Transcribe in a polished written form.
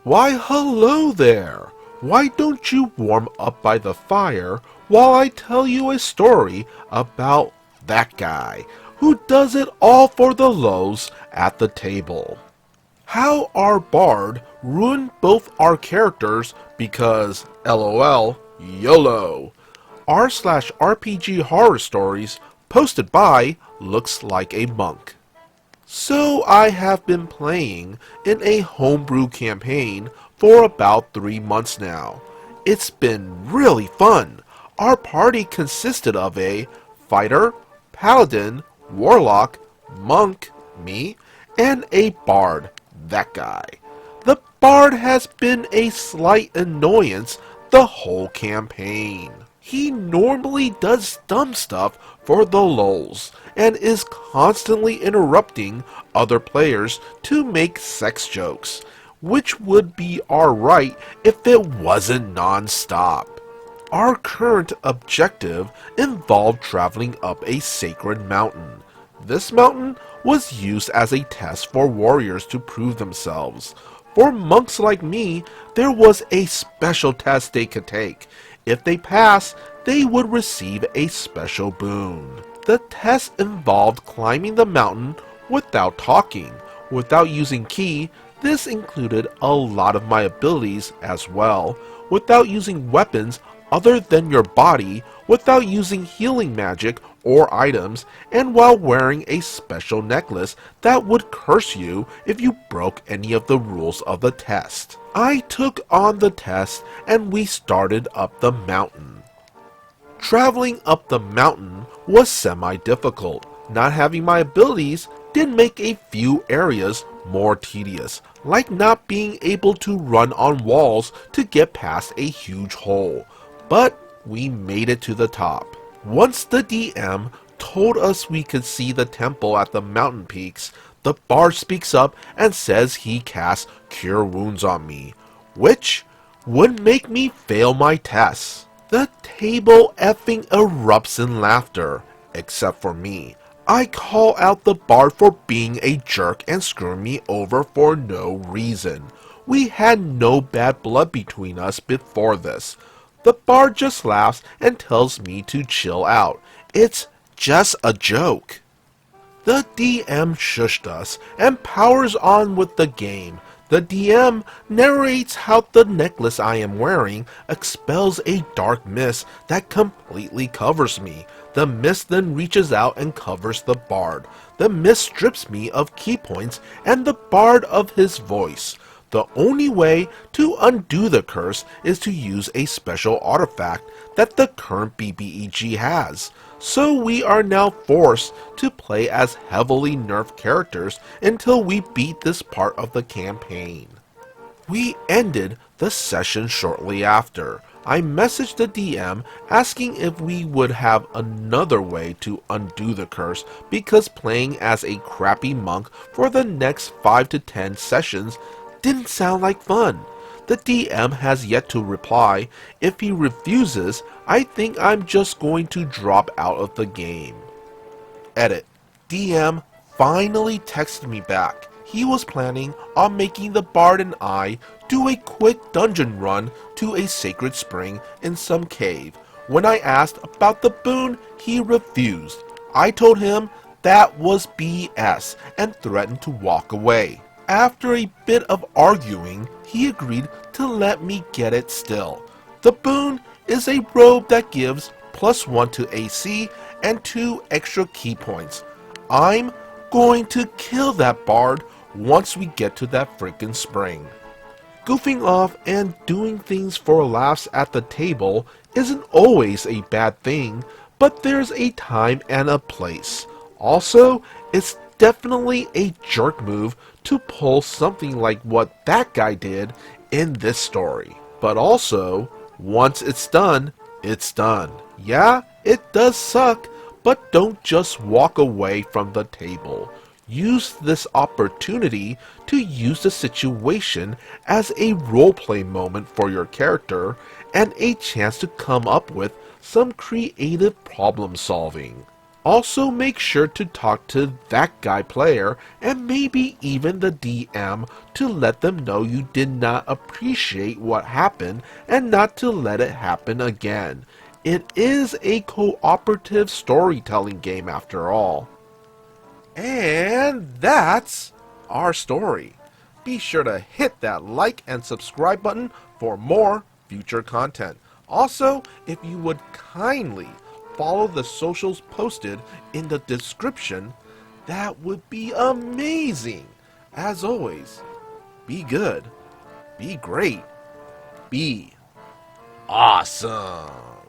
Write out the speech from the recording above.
Why, hello there! Why don't you warm up by the fire while I tell you a story about that guy who does it all for the lows at the table? How our bard ruined both our characters because, lol, YOLO. r/RPG horror stories posted by Looks Like a Monk. So I have been playing in a homebrew campaign for about 3 months now. It's been really fun. Our party consisted of a fighter, paladin, warlock, monk, me, and a bard, that guy. The bard has been a slight annoyance the whole campaign. He normally does dumb stuff for the lulz and is constantly interrupting other players to make sex jokes, which would be alright if it wasn't non-stop. Our current objective involved traveling up a sacred mountain. This mountain was used as a test for warriors to prove themselves. For monks like me, there was a special test they could take. If they passed, they would receive a special boon. The test involved climbing the mountain without talking, without using ki. This included a lot of my abilities as well, without using weapons other than your body, without using healing magic or items, and while wearing a special necklace that would curse you if you broke any of the rules of the test. I took on the test and we started up the mountain. Traveling up the mountain was semi-difficult. Not having my abilities did make a few areas more tedious, like not being able to run on walls to get past a huge hole. But we made it to the top. Once the DM told us we could see the temple at the mountain peaks, the bard speaks up and says he casts Cure Wounds on me, which would make me fail my tests. The table effing erupts in laughter, except for me. I call out the bard for being a jerk and screwing me over for no reason. We had no bad blood between us before this. The bard just laughs and tells me to chill out. It's just a joke. The DM shushed us and powers on with the game. The DM narrates how the necklace I am wearing expels a dark mist that completely covers me. The mist then reaches out and covers the bard. The mist strips me of key points and the bard of his voice. The only way to undo the curse is to use a special artifact that the current BBEG has. So we are now forced to play as heavily nerfed characters until we beat this part of the campaign. We ended the session shortly after. I messaged the DM asking if we would have another way to undo the curse because playing as a crappy monk for the next 5 to 10 sessions didn't sound like fun. The DM has yet to reply. If he refuses, I think I'm just going to drop out of the game. Edit. DM finally texted me back. He was planning on making the bard and I do a quick dungeon run to a sacred spring in some cave. When I asked about the boon, he refused. I told him that was BS and threatened to walk away. After a bit of arguing, he agreed to let me get it still. The boon is a robe that gives +1 to AC and 2 extra key points. I'm going to kill that bard once we get to that frickin' spring. Goofing off and doing things for laughs at the table isn't always a bad thing, but there's a time and a place. Also, it's definitely a jerk move to pull something like what that guy did in this story. But also, once it's done, it's done. Yeah, it does suck, but don't just walk away from the table. Use this opportunity to use the situation as a roleplay moment for your character and a chance to come up with some creative problem solving. Also, make sure to talk to that guy player and maybe even the DM to let them know you did not appreciate what happened and not to let it happen again. It is a cooperative storytelling game after all. And that's our story. Be sure to hit that like and subscribe button for more future content. Also, if you would kindly follow the socials posted in the description, that would be amazing. As always, be good, be great, be awesome.